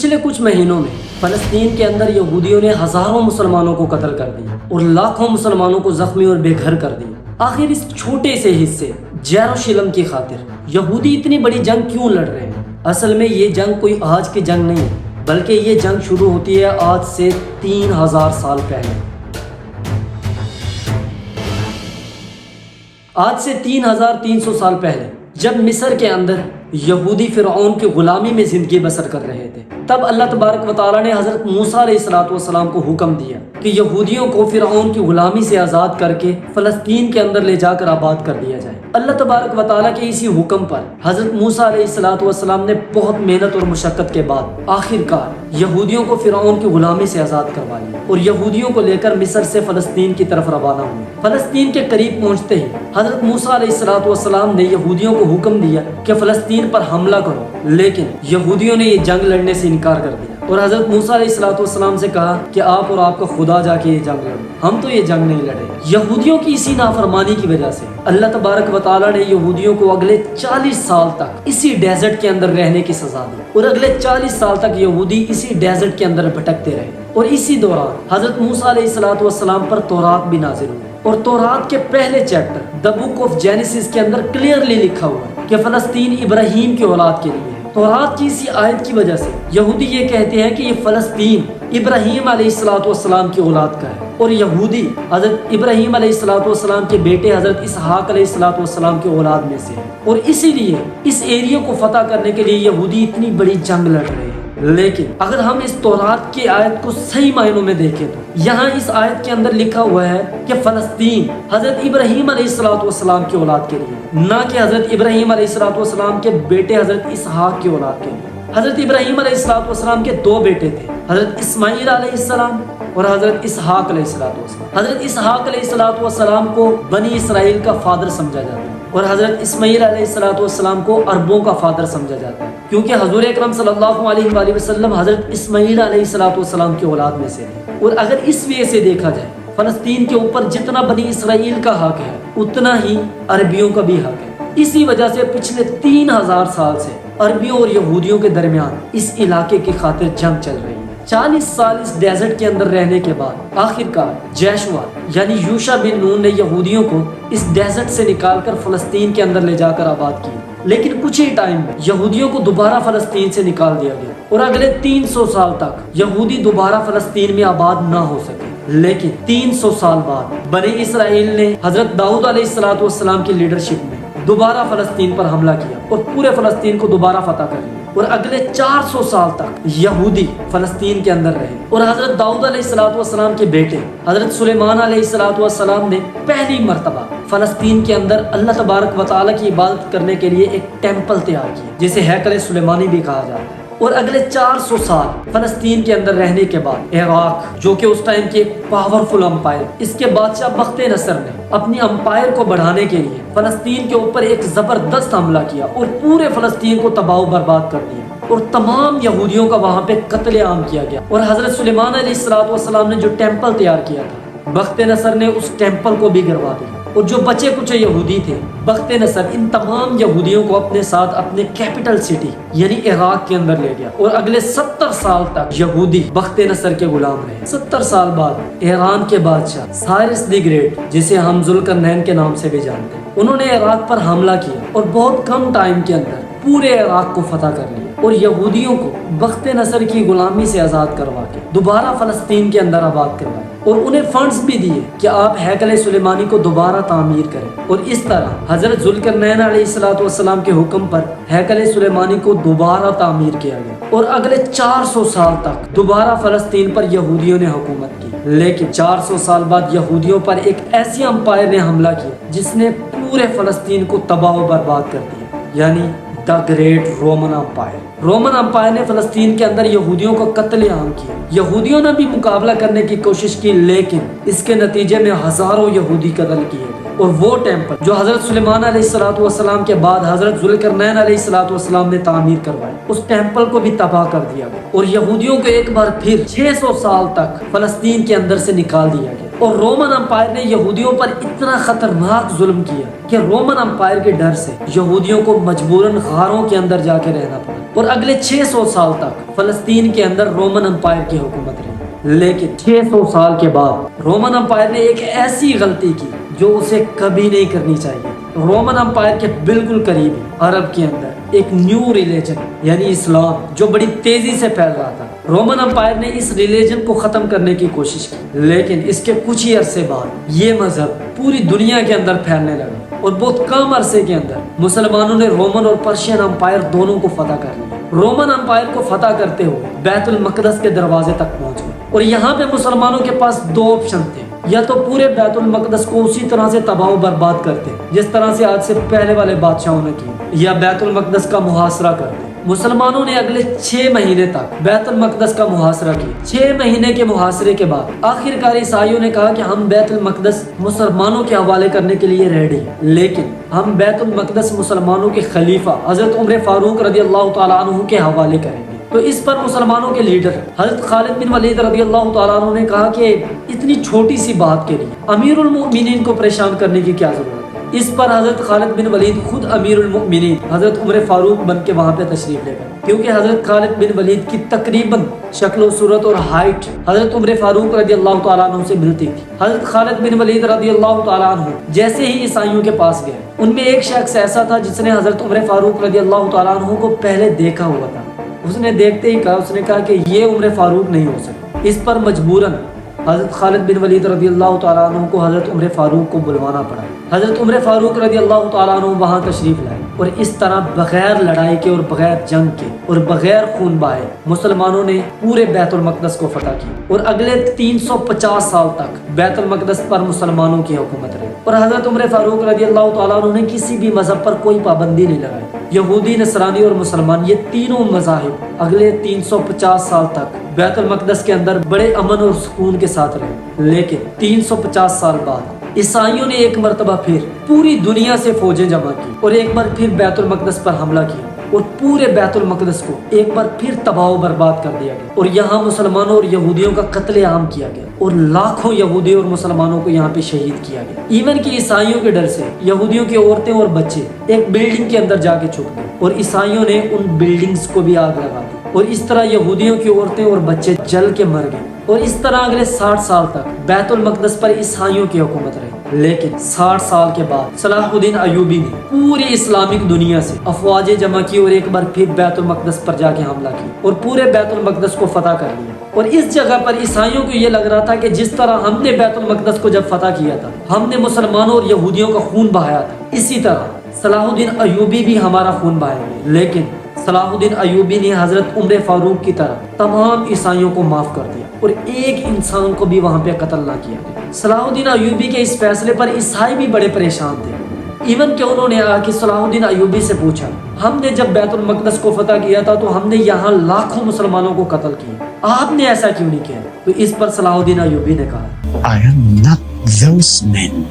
پچھلے کچھ مہینوں میں فلسطین کے اندر یہودیوں نے ہزاروں مسلمانوں کو قتل کر دیا اور لاکھوں مسلمانوں کو زخمی اور بے گھر کر دیا۔ آخر اس چھوٹے سے حصے یروشلم کی خاطر یہودی اتنی بڑی جنگ کیوں لڑ رہے ہیں؟ اصل میں یہ جنگ کوئی آج کی جنگ نہیں ہے، بلکہ یہ جنگ شروع ہوتی ہے آج سے 3000 سال پہلے۔ آج سے 3300 سال پہلے جب مصر کے اندر یہودی فرعون کی غلامی میں زندگی بسر کر رہے تھے، تب اللہ تبارک و تعالیٰ نے حضرت موسیٰ علیہ السلام کو حکم دیا کہ یہودیوں کو فرعون کی غلامی سے آزاد کر کے فلسطین کے اندر لے جا کر آباد کر دیا جائے۔ اللہ تبارک و تعالیٰ کے اسی حکم پر حضرت موسیٰ علیہ السلام نے بہت محنت اور مشقت کے بعد آخر کار یہودیوں کو فرعون کی غلامی سے آزاد کروا لیا اور یہودیوں کو لے کر مصر سے فلسطین کی طرف روانہ ہوئے۔ فلسطین کے قریب پہنچتے ہی حضرت موسیٰ علیہ السلام نے یہودیوں کو حکم دیا کہ فلسطین پر حملہ کرو، لیکن یہودیوں نے یہ جنگ لڑنے سے انکار کر دیا اور حضرت موسیٰ علیہ السلام سے کہا کہ آپ اور آپ کا خدا جا کے یہ جنگ لڑو، ہم تو یہ جنگ نہیں لڑے۔ یہودیوں کی اسی نافرمانی کی وجہ سے اللہ تبارک و تعالیٰ نے یہودیوں کو اگلے 40 سال تک اسی ڈیزرٹ کے اندر رہنے کی سزا دی اور اگلے 40 سال تک یہودی اسی ڈیزرٹ کے اندر بھٹکتے رہے، اور اسی دوران حضرت موسیٰ علیہ السلام پر تورات بھی نازل ہوئی، اور تورات کے پہلے chapter the book of Genesis کے اندر کلیئرلی لکھا ہوا ہے کہ فلسطین ابراہیم کی اولاد کے لیے ہے۔ تورات کی اسی آیت کی وجہ سے یہودی یہ کہتے ہیں کہ یہ فلسطین ابراہیم علیہ السلام کی اولاد کا ہے، اور یہودی حضرت ابراہیم علیہ السلام کے بیٹے حضرت اسحاق علیہ السلام کی اولاد میں سے ہے، اور اسی لیے اس ایریا کو فتح کرنے کے لیے یہودی اتنی بڑی جنگ لڑ رہے ہیں۔ لیکن اگر ہم اس تورات کی آیت کو صحیح معنوں میں دیکھیں تو یہاں اس آیت کے اندر لکھا ہوا ہے کہ فلسطین حضرت ابراہیم علیہ السلام کی اولاد کے لیے، نہ کہ حضرت ابراہیم علیہ السلام کے بیٹے حضرت اسحاق کی اولاد کے لیے۔ حضرت ابراہیم علیہ السلام کے دو بیٹے تھے، حضرت اسماعیل علیہ السلام اور حضرت اسحاق علیہ السلام۔ حضرت اسحاق علیہ السلام کو بنی اسرائیل کا فادر سمجھا جاتا ہے، اور حضرت اسماعیل علیہ السلام کو عربوں کا فادر سمجھا جاتا ہے، کیونکہ حضور اکرم صلی اللہ علیہ وآلہ وسلم حضرت اسماعیل علیہ السلام کی اولاد میں سے ہیں۔ اور اگر اس وجہ سے دیکھا جائے، فلسطین کے اوپر جتنا بنی اسرائیل کا حق ہے اتنا ہی عربیوں کا بھی حق ہے۔ اسی وجہ سے پچھلے 3000 سال سے عربیوں اور یہودیوں کے درمیان اس علاقے کی خاطر جنگ چل رہی ہے۔ 40 سال اس ڈیزرٹ کے اندر رہنے کے بعد آخر کار جیشوا یعنی یوشع بن نون نے یہودیوں کو اس ڈیزرٹ سے نکال کر فلسطین کے اندر لے جا کر آباد کیا، لیکن کچھ ہی ٹائم میں یہودیوں کو دوبارہ فلسطین سے نکال دیا گیا اور اگلے 300 سال تک یہودی دوبارہ فلسطین میں آباد نہ ہو سکے۔ لیکن 300 سال بعد بنی اسرائیل نے حضرت داؤد علیہ السلام کی لیڈرشپ میں دوبارہ فلسطین پر حملہ کیا اور پورے فلسطین کو دوبارہ فتح کر لیا، اور اگلے 400 سال تک یہودی فلسطین کے اندر رہے۔ اور حضرت داؤد علیہ السلام کے بیٹے حضرت سلیمان علیہ السلام نے پہلی مرتبہ فلسطین کے اندر اللہ تبارک و تعالیٰ کی عبادت کرنے کے لیے ایک ٹیمپل تیار کیا، جسے ہیکل سلیمانی بھی کہا جاتا ہے۔ اور اگلے 400 سال فلسطین کے اندر رہنے کے بعد عراق، جو کہ اس ٹائم کی ایک پاورفل امپائر، اس کے بادشاہ بخت نصر نے اپنی امپائر کو بڑھانے کے لیے فلسطین کے اوپر ایک زبردست حملہ کیا اور پورے فلسطین کو تباہ و برباد کر دیا، اور تمام یہودیوں کا وہاں پہ قتل عام کیا گیا۔ اور حضرت سلیمان علیہ السلام نے جو ٹیمپل تیار کیا تھا، بخت نصر نے اس ٹیمپل کو بھی گروا دیا، اور جو بچے کچھ یہودی تھے، بخت نصر ان تمام یہودیوں کو اپنے ساتھ اپنے کیپٹل سٹی یعنی عراق کے اندر لے گیا، اور اگلے 70 سال تک یہودی بخت نصر کے غلام رہے۔ 70 سال بعد ایران کے بادشاہ سائرس دی گریٹ، جسے ہم ذوالقرنین کے نام سے بھی جانتے ہیں، انہوں نے عراق پر حملہ کیا اور بہت کم ٹائم کے اندر پورے عراق کو فتح کر لیا، اور یہودیوں کو بخت نصر کی غلامی سے آزاد کروا کے دوبارہ فلسطین کے اندر آباد کروائے، اور انہیں فنڈز بھی دیے کہ آپ ہیکل سلیمانی کو دوبارہ تعمیر کریں۔ اور اس طرح حضرت ذوالقرنین علیہ السلام کے حکم پر ہیکل سلیمانی کو دوبارہ تعمیر کیا گیا، اور اگلے 400 سال تک دوبارہ فلسطین پر یہودیوں نے حکومت کی۔ لیکن 400 سال بعد یہودیوں پر ایک ایسی امپائر نے حملہ کیا جس نے پورے فلسطین کو تباہ و برباد کر دیا، یعنی the great Roman empire. Roman empire نے فلسطین کے اندر یہودیوں کو قتل عام کیا۔ یہودیوں نے بھی مقابلہ کرنے کی کوشش کی، لیکن اس کے نتیجے میں ہزاروں یہودی قتل کیے گئے۔ اور وہ ٹیمپل جو حضرت سلیمان علیہ الصلوۃ والسلام کے بعد حضرت ذوالقرنین علیہ الصلوۃ والسلام نے تعمیر کروایا، اس ٹیمپل کو بھی تباہ کر دیا گیا اور یہودیوں کو ایک بار پھر 600 سال تک فلسطین کے اندر سے نکال دیا گیا۔ اور رومن امپائر نے یہودیوں پر اتنا خطرناک ظلم کیا کہ رومن امپائر کے ڈر سے یہودیوں کو مجبوراً غاروں کے اندر جا کے رہنا پڑا اور اگلے 600 سال تک فلسطین کے اندر رومن امپائر کی حکومت رہی۔ لیکن 600 سال کے بعد رومن امپائر نے ایک ایسی غلطی کی جو اسے کبھی نہیں کرنی چاہیے۔ رومن امپائر کے بالکل قریب عرب کے اندر ایک نیو ریلیجن یعنی اسلام جو بڑی تیزی سے پھیل رہا تھا، رومن امپائر نے اس ریلیجن کو ختم کرنے کی کوشش کی، لیکن اس کے کچھ ہی عرصے بعد یہ مذہب پوری دنیا کے اندر پھیلنے لگا اور بہت کم عرصے کے اندر مسلمانوں نے رومن اور پرشین امپائر دونوں کو فتح کر لیا۔ رومن امپائر کو فتح کرتے ہوئے بیت المقدس کے دروازے تک پہنچ گئے اور یہاں پہ مسلمانوں کے پاس 2 آپشن تھے، یا تو پورے بیت المقدس کو اسی طرح سے تباہ و برباد کرتے جس طرح سے آج سے پہلے والے بادشاہوں نے کی، یا بیت المقدس کا محاصرہ کرتے۔ مسلمانوں نے اگلے 6 مہینے تک بیت المقدس کا محاصرہ کیا۔ 6 مہینے کے محاصرے کے بعد آخرکار عیسائیوں نے کہا کہ ہم بیت المقدس مسلمانوں کے حوالے کرنے کے لیے ریڈی ہیں، لیکن ہم بیت المقدس مسلمانوں کے خلیفہ حضرت عمر فاروق رضی اللہ تعالیٰ عنہ کے حوالے کریں گے۔ تو اس پر مسلمانوں کے لیڈر حضرت خالد بن ولید رضی اللہ تعالیٰ عنہ نے کہا کہ اتنی چھوٹی سی بات کے لیے امیر المؤمنین کو پریشان کرنے کی کیا ضرورت ہے۔ اس پر حضرت خالد بن ولید خود امیر المؤمنین حضرت عمر فاروق بن کے وہاں پہ تشریف لے گئے، کیونکہ حضرت خالد بن ولید کی تقریباً شکل و صورت اور ہائٹ حضرت عمر فاروق رضی اللہ تعالیٰ عنہ سے ملتی تھی۔ حضرت خالد بن ولید رضی اللہ تعالیٰ عنہ جیسے ہی عیسائیوں کے پاس گئے، ان میں ایک شخص ایسا تھا جس نے حضرت عمر فاروق رضی اللہ تعالیٰ عنہ کو پہلے دیکھا ہوا تھا۔ اس نے دیکھتے ہی کہا، اس نے کہا کہ یہ عمر فاروق نہیں ہو سکتا۔ اس پر مجبوراً حضرت خالد بن ولید رضی اللہ تعالیٰ عنہ کو حضرت عمر فاروق کو بلوانا پڑا۔ حضرت عمر فاروق رضی اللہ تعالیٰ عنہ وہاں تشریف لائے اور اس طرح بغیر لڑائی کے اور بغیر جنگ کے اور بغیر خون بہائے مسلمانوں نے پورے بیت المقدس کو فتح کی اور اگلے 350 سال تک بیت المقدس پر مسلمانوں کی حکومت رہی۔ اور حضرت عمر فاروق رضی اللہ تعالیٰ عنہ نے کسی بھی مذہب پر کوئی پابندی نہیں لگائی۔ یہودی، نصرانی اور مسلمان، یہ تینوں مذاہب اگلے 350 سال تک بیت المقدس کے اندر بڑے امن اور سکون کے ساتھ رہے۔ لیکن 350 سال بعد عیسائیوں نے ایک مرتبہ پھر پوری دنیا سے فوجیں جمع کی اور ایک بار پھر بیت المقدس پر حملہ کیا اور پورے بیت المقدس کو ایک بار پھر تباہ و برباد کر دیا گیا اور یہاں مسلمانوں اور یہودیوں کا قتل عام کیا گیا اور لاکھوں یہودی اور مسلمانوں کو یہاں پہ شہید کیا گیا۔ ایون کہ عیسائیوں کے ڈر سے یہودیوں کی عورتیں اور بچے ایک بلڈنگ کے اندر جا کے چھپ گئے اور عیسائیوں نے ان بلڈنگز کو بھی آگ لگا دی اور اس طرح یہودیوں کی عورتیں اور بچے جل کے مر گئے اور اس طرح اگلے 60 سال تک بیت المقدس پر عیسائیوں کی حکومت رہی۔ لیکن 60 سال کے بعد صلاح الدین ایوبی نے پوری اسلامک دنیا سے افواجیں جمع کی اور ایک بار پھر بیت المقدس پر جا کے حملہ کی اور پورے بیت المقدس کو فتح کر لیا۔ اور اس جگہ پر عیسائیوں کو یہ لگ رہا تھا کہ جس طرح ہم نے بیت المقدس کو جب فتح کیا تھا، ہم نے مسلمانوں اور یہودیوں کا خون بہایا تھا، اسی طرح صلاح الدین ایوبی بھی ہمارا خون بہائیں گے۔ لیکن صلاح الدین ایوبی نے حضرت عمر فاروق کی طرح تمام عیسائیوں کو معاف کر دیا اور ایک انسان کو بھی وہاں پہ قتل نہ کیا۔ صلاح الدین ایوبی کے اس فیصلے پر عیسائی بھی بڑے پریشان تھے، ایون کہ انہوں نے آ کے صلاح الدین ایوبی سے پوچھا، ہم نے جب بیت المقدس کو فتح کیا تھا تو ہم نے یہاں لاکھوں مسلمانوں کو قتل کیا، آپ نے ایسا کیوں نہیں کیا؟ تو اس پر صلاح الدین ایوبی نے کہا، I am not those men.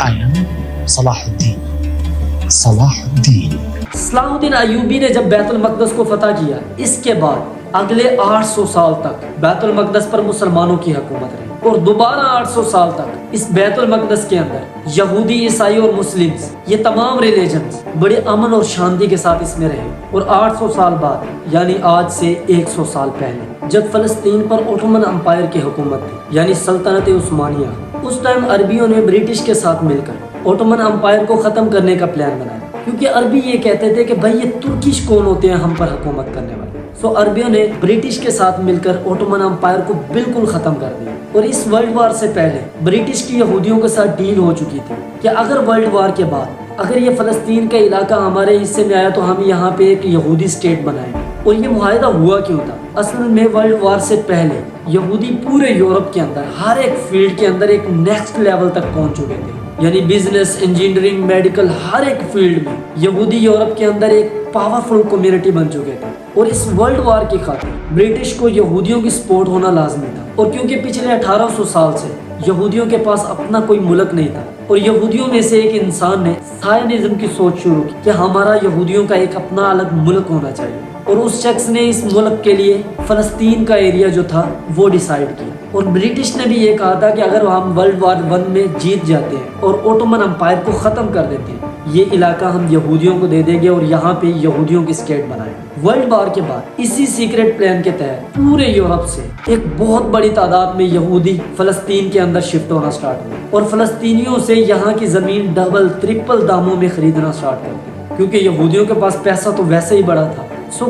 I am صلاح الدین۔ صلاح الدین صلاح الدین ایوبی نے جب بیت المقدس کو فتح کیا، اس کے بعد اگلے 800 سال تک بیت المقدس پر مسلمانوں کی حکومت رہی اور دوبارہ 800 سال تک اس بیت المقدس کے اندر یہودی، عیسائی اور مسلمز، یہ تمام ریلیجنز بڑے امن اور شانتی کے ساتھ اس میں رہے۔ اور 800 سال بعد یعنی آج سے 100 سال پہلے جب فلسطین پر اوٹومن امپائر کی حکومت تھی یعنی سلطنت عثمانیہ، اس ٹائم عربیوں نے برٹش کے ساتھ مل کر اوٹومن امپائر کو ختم کرنے کا پلان بنایا، کیونکہ عربی یہ کہتے تھے کہ بھائی یہ ترکش کون ہوتے ہیں ہم پر حکومت کرنے والے۔ سو عربیوں نے برٹش کے ساتھ مل کر اوٹومن امپائر کو بالکل ختم کر دیا اور اس ورلڈ وار سے پہلے برٹش کی یہودیوں کے ساتھ ڈیل ہو چکی تھی کہ اگر ورلڈ وار کے بعد اگر یہ فلسطین کا علاقہ ہمارے حصے میں آیا تو ہم یہاں پہ ایک یہودی اسٹیٹ بنائیں گے۔ اور یہ معاہدہ ہوا کیوں تھا؟ اصل میں ورلڈ وار سے پہلے یہودی پورے یورپ کے اندر ہر ایک فیلڈ کے اندر ایک نیکسٹ لیول تک پہنچ چکے تھے، یعنی بزنس، انجینئرنگ، میڈیکل، ہر ایک فیلڈ میں یہودی یورپ کے اندر ایک پاورفل کمیونٹی بن چکے تھے۔ اور اس ورلڈ وار کی خاطر برٹش کو یہودیوں کی سپورٹ ہونا لازمی تھا، اور کیونکہ پچھلے 1800 سال سے یہودیوں کے پاس اپنا کوئی ملک نہیں تھا اور یہودیوں میں سے ایک انسان نے سائنزم کی سوچ شروع کی کہ ہمارا یہودیوں کا ایک اپنا الگ ملک ہونا چاہیے، اور اس شخص نے اس ملک کے لیے فلسطین کا ایریا جو تھا وہ ڈیسائیڈ کیا۔ اور برٹش نے بھی یہ کہا تھا کہ اگر ہم ورلڈ وار 1 میں جیت جاتے ہیں اور اوٹومن امپائر کو ختم کر دیتے ہیں، یہ علاقہ ہم یہودیوں کو دے دیں گے اور یہاں پہ یہودیوں کی اسٹیٹ بنائیں گے۔ ورلڈ وار کے بعد اسی سیکریٹ پلان کے تحت پورے یورپ سے ایک بہت بڑی تعداد میں یہودی فلسطین کے اندر شفٹ ہونا سٹارٹ ہوئے، اور فلسطینیوں سے یہاں کی زمین ڈبل ٹرپل داموں میں خریدنا سٹارٹ کر دی، کیونکہ یہودیوں کے پاس پیسہ تو ویسے ہی بڑا تھا۔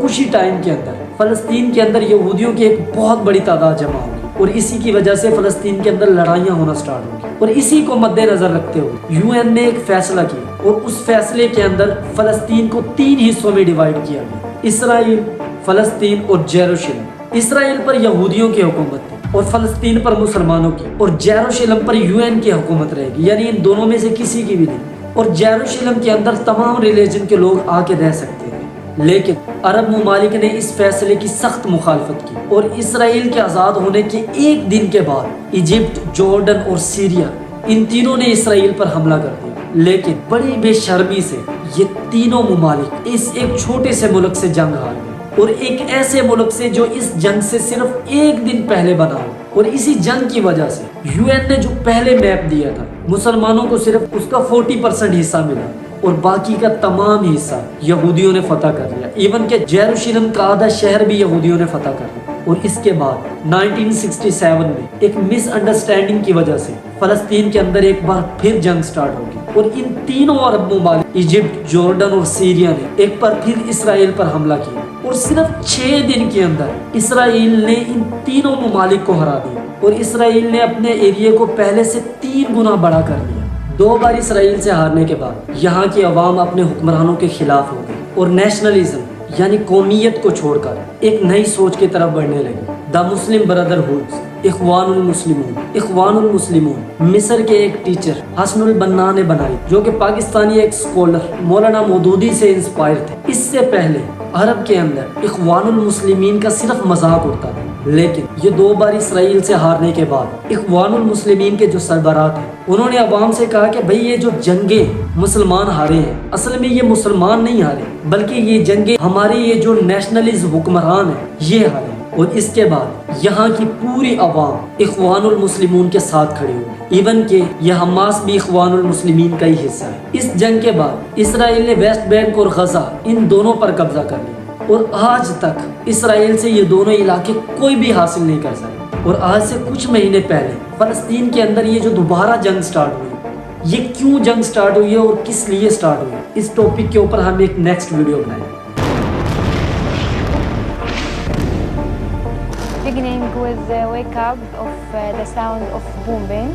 کچھ ہی ٹائم کے اندر فلسطین کے اندر یہودیوں کی ایک بہت بڑی تعداد جمع ہوگی، اور اسی کی وجہ سے فلسطین کے اندر لڑائیاں ہونا سٹارٹ ہوگی۔ اور اسی کو مد نظر رکھتے ہوئے UN نے ایک فیصلہ کیا، اور اس فیصلے کے اندر فلسطین کو 3 حصوں میں ڈیوائیڈ کیا گیا: اسرائیل، فلسطین اور یروشلم۔ اسرائیل پر یہودیوں کی حکومت تھی اور فلسطین پر مسلمانوں کی، اور یروشلم پر UN کی حکومت رہے گی، یعنی ان دونوں میں سے کسی کی بھی نہیں۔ اور یروشلم کے اندر تمام ریلیجن کے لوگ آ کے رہ سکتے تھے، لیکن عرب ممالک نے اس فیصلے کی سخت مخالفت کی، اور اسرائیل کے آزاد ہونے کے ایک دن کے بعد ایجپٹ، جارڈن اور سیریا، ان تینوں نے اسرائیل پر حملہ کر دیا۔ لیکن بڑی بے شرمی سے یہ تینوں ممالک اس ایک چھوٹے سے ملک سے جنگ ہار گئے، اور ایک ایسے ملک سے جو اس جنگ سے صرف ایک دن پہلے بنا ہو۔ اور اسی جنگ کی وجہ سے UN نے جو پہلے میپ دیا تھا، مسلمانوں کو صرف اس کا 40% حصہ ملا، اور باقی کا تمام حصہ یہودیوں نے فتح کر لیا، ایون کہ یروشلم کا آدھا شہر بھی یہودیوں نے فتح کر لیا۔ اور اس کے بعد 1967 میں ایک مس انڈرسٹینڈنگ کی وجہ سے فلسطین کے اندر ایک بار پھر جنگ سٹارٹ ہوگی، اور ان تینوں عرب ممالک ایجپٹ، جارڈن اور سیریا نے ایک بار پھر اسرائیل پر حملہ کیا، اور صرف 6 دن کے اندر اسرائیل نے ان تینوں ممالک کو ہرا دیا، اور اسرائیل نے اپنے ایریے کو پہلے سے 3 گنا بڑا کر لیا۔ 2 بار اسرائیل سے ہارنے کے بعد یہاں کی عوام اپنے حکمرانوں کے خلاف ہو گئی، اور نیشنلزم یعنی قومیت کو چھوڑ کر ایک نئی سوچ کی طرف بڑھنے لگی۔ دا مسلم برادرہوڈ، اخوان المسلمون مصر کے ایک ٹیچر حسن البنا نے بنائی، جو کہ پاکستانی ایک سکولر مولانا مودودی سے انسپائر تھے۔ اس سے پہلے عرب کے اندر اخوان المسلمین کا صرف مذاق اڑتا تھا، لیکن یہ 2 بار اسرائیل سے ہارنے کے بعد اخوان المسلمین کے جو سربراہ تھے، انہوں نے عوام سے کہا کہ بھئی یہ جو جنگیں مسلمان ہارے ہیں، اصل میں یہ مسلمان نہیں ہارے، بلکہ یہ جنگیں ہمارے یہ جو نیشنلسٹ حکمران ہیں یہ ہارے۔ اور اس کے بعد یہاں کی پوری عوام اخوان المسلمون کے ساتھ کھڑی ہوئی، ایون کہ یہ حماس بھی اخوان المسلمین کا ہی حصہ ہے۔ اس جنگ کے بعد اسرائیل نے ویسٹ بینک اور غزہ ان دونوں پر قبضہ کر لیا، اور آج تک اسرائیل سے یہ دونوں علاقے کوئی بھی حاصل نہیں کر سکے۔ اور آج سے کچھ مہینے پہلے فلسطین کے اندر یہ جو دوبارہ جنگ سٹارٹ ہوئی، یہ کیوں جنگ سٹارٹ ہوئی ہے اور کس لیے سٹارٹ ہوئی، اس ٹاپک کے اوپر ہم ایک نیکسٹ ویڈیو بنائیں گے۔ Beginning with the wake up of the sound of bombing.